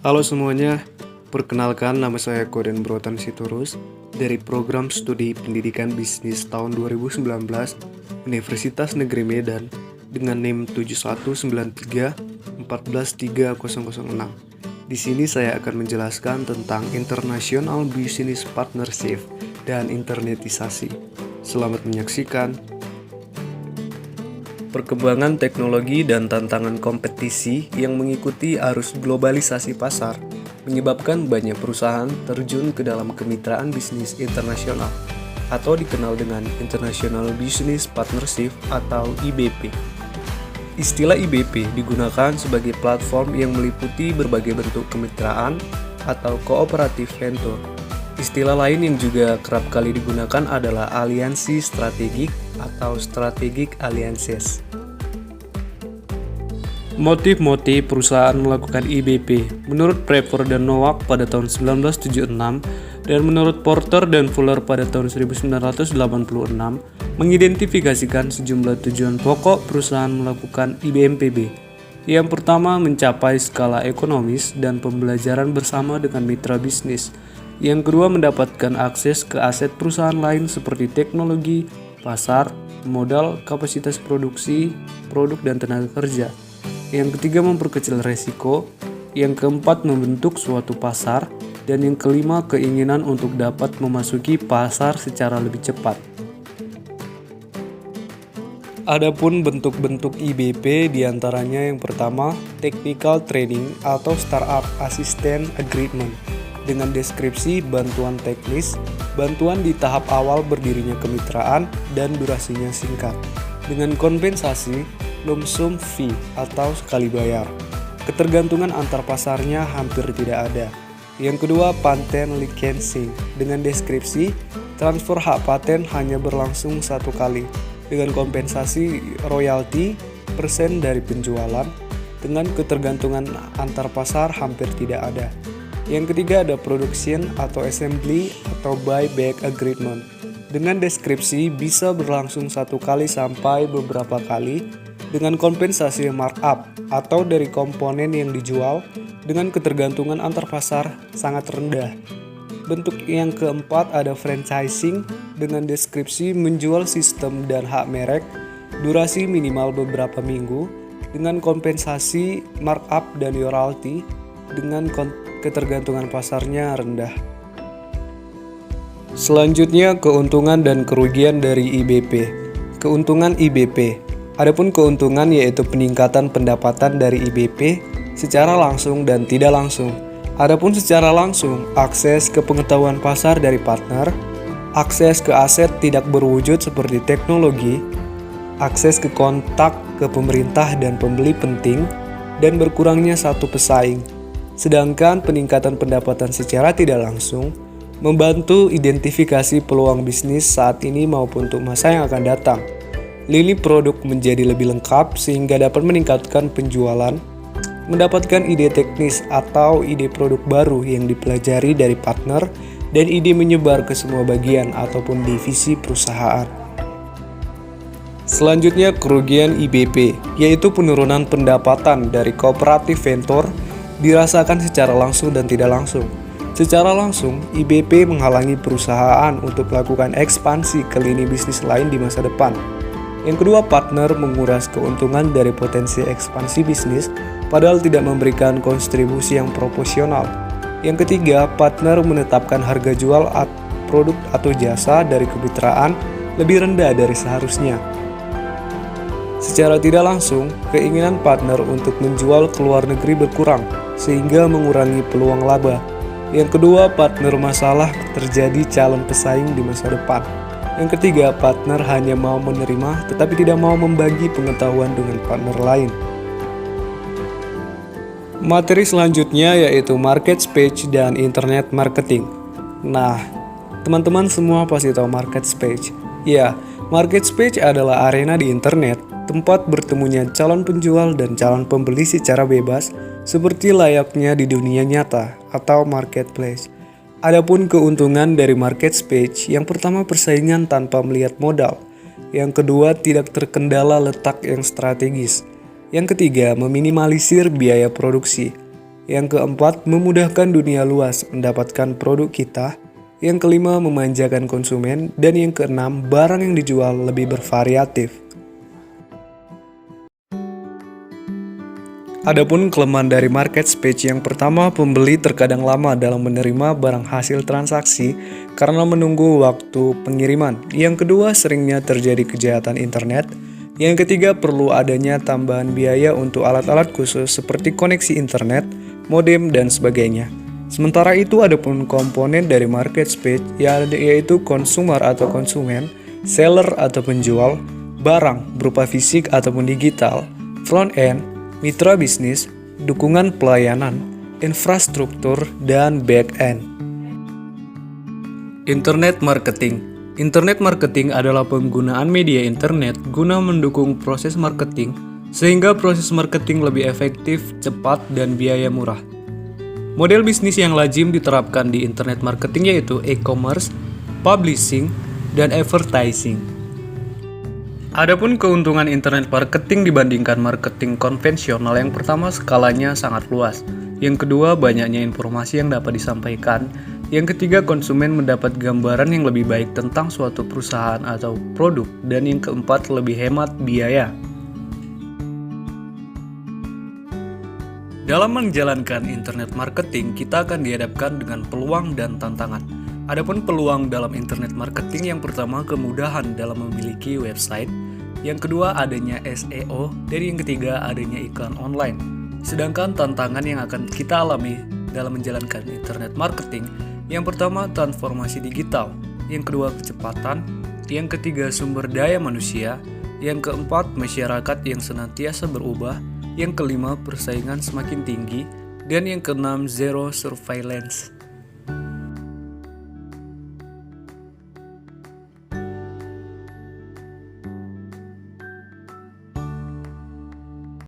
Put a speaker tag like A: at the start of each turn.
A: Halo semuanya, perkenalkan nama saya Koden Brotan Sitorus dari Program Studi Pendidikan Bisnis tahun 2019 Universitas Negeri Medan dengan NIM 7193 Di sini saya akan menjelaskan tentang International Business Partnership dan internetisasi. Selamat menyaksikan. Perkembangan teknologi dan tantangan kompetisi yang mengikuti arus globalisasi pasar menyebabkan banyak perusahaan terjun ke dalam kemitraan bisnis internasional atau dikenal dengan International Business Partnership atau IBP. Istilah IBP digunakan sebagai platform yang meliputi berbagai bentuk kemitraan atau kooperatif venture. Istilah lain yang juga kerap kali digunakan adalah aliansi strategik atau strategic alliances. Motif-motif perusahaan melakukan IBP menurut Prefer dan Nowak pada tahun 1976 dan menurut Porter dan Fuller pada tahun 1986 mengidentifikasikan sejumlah tujuan pokok perusahaan melakukan IBMPB. Yang pertama, mencapai skala ekonomis dan pembelajaran bersama dengan mitra bisnis. Yang kedua, mendapatkan akses ke aset perusahaan lain seperti teknologi, pasar, modal, kapasitas produksi, produk, dan tenaga kerja. Yang ketiga, memperkecil resiko. Yang keempat, membentuk suatu pasar. Dan yang kelima, keinginan untuk dapat memasuki pasar secara lebih cepat. Adapun bentuk-bentuk IBP diantaranya yang pertama, Technical Training atau Startup Assistance Agreement dengan deskripsi bantuan teknis, bantuan di tahap awal berdirinya kemitraan, dan durasinya singkat. Dengan kompensasi, lump sum fee atau sekali bayar. Ketergantungan antar pasarnya hampir tidak ada. Yang kedua, patent licensing dengan deskripsi, transfer hak paten hanya berlangsung satu kali, dengan kompensasi royalti persen dari penjualan, dengan ketergantungan antar pasar hampir tidak ada. Yang ketiga ada production atau assembly atau buyback agreement dengan deskripsi bisa berlangsung satu kali sampai beberapa kali dengan kompensasi markup atau dari komponen yang dijual dengan ketergantungan antar pasar sangat rendah. Bentuk yang keempat ada franchising dengan deskripsi menjual sistem dan hak merek, durasi minimal beberapa minggu dengan kompensasi markup dan royalti dengan ketergantungan pasarnya rendah. Selanjutnya, keuntungan dan kerugian dari IBP. Keuntungan IBP. Adapun keuntungan yaitu peningkatan pendapatan dari IBP secara langsung dan tidak langsung. Adapun secara langsung, akses ke pengetahuan pasar dari partner, akses ke aset tidak berwujud seperti teknologi, akses ke kontak ke pemerintah dan pembeli penting, dan berkurangnya satu pesaing. Sedangkan peningkatan pendapatan secara tidak langsung membantu identifikasi peluang bisnis saat ini maupun untuk masa yang akan datang. Lini produk menjadi lebih lengkap sehingga dapat meningkatkan penjualan, mendapatkan ide teknis atau ide produk baru yang dipelajari dari partner, dan ide menyebar ke semua bagian ataupun divisi perusahaan. Selanjutnya, kerugian IBP, yaitu penurunan pendapatan dari kooperatif venture dirasakan secara langsung dan tidak langsung. Secara langsung, IBP menghalangi perusahaan untuk melakukan ekspansi ke lini bisnis lain di masa depan. Yang kedua, partner menguras keuntungan dari potensi ekspansi bisnis, padahal tidak memberikan kontribusi yang proporsional. Yang ketiga, partner menetapkan harga jual produk atau jasa dari kemitraan lebih rendah dari seharusnya. Secara tidak langsung, keinginan partner untuk menjual ke luar negeri berkurang, sehingga mengurangi peluang laba. Yang kedua, partner masalah terjadi calon pesaing di masa depan. Yang ketiga, partner hanya mau menerima tetapi tidak mau membagi pengetahuan dengan partner lain. Materi selanjutnya yaitu market space dan internet marketing. Nah, teman-teman semua pasti tahu market space. Ya, market space adalah arena di internet, tempat bertemunya calon penjual dan calon pembeli secara bebas, seperti layaknya di dunia nyata atau marketplace. Adapun keuntungan dari market space, yang pertama persaingan tanpa melihat modal, yang kedua tidak terkendala letak yang strategis, yang ketiga meminimalisir biaya produksi, Yang keempat, memudahkan dunia luas mendapatkan produk kita. Yang kelima, memanjakan konsumen. Dan yang keenam, barang yang dijual lebih bervariatif. Adapun kelemahan dari market space yang pertama, pembeli terkadang lama dalam menerima barang hasil transaksi karena menunggu waktu pengiriman. Yang kedua, seringnya terjadi kejahatan internet. Yang ketiga, perlu adanya tambahan biaya untuk alat-alat khusus seperti koneksi internet, modem, dan sebagainya. Sementara itu, adapun komponen dari market space yaitu consumer atau konsumen, seller atau penjual, barang berupa fisik ataupun digital, front end, mitra bisnis, dukungan pelayanan, infrastruktur, dan back-end. Internet marketing. Internet marketing adalah penggunaan media internet guna mendukung proses marketing sehingga proses marketing lebih efektif, cepat, dan biaya murah. Model bisnis yang lazim diterapkan di internet marketing yaitu e-commerce, publishing, dan advertising. Adapun keuntungan internet marketing dibandingkan marketing konvensional, yang pertama skalanya sangat luas, yang kedua banyaknya informasi yang dapat disampaikan, yang ketiga konsumen mendapat gambaran yang lebih baik tentang suatu perusahaan atau produk, dan yang keempat lebih hemat biaya. Dalam menjalankan internet marketing, kita akan dihadapkan dengan peluang dan tantangan. Adapun peluang dalam internet marketing, yang pertama kemudahan dalam memiliki website, yang kedua adanya SEO, dan yang ketiga adanya iklan online. Sedangkan tantangan yang akan kita alami dalam menjalankan internet marketing, yang pertama transformasi digital, yang kedua kecepatan, yang ketiga sumber daya manusia, yang keempat masyarakat yang senantiasa berubah, yang kelima persaingan semakin tinggi, dan yang keenam zero surveillance.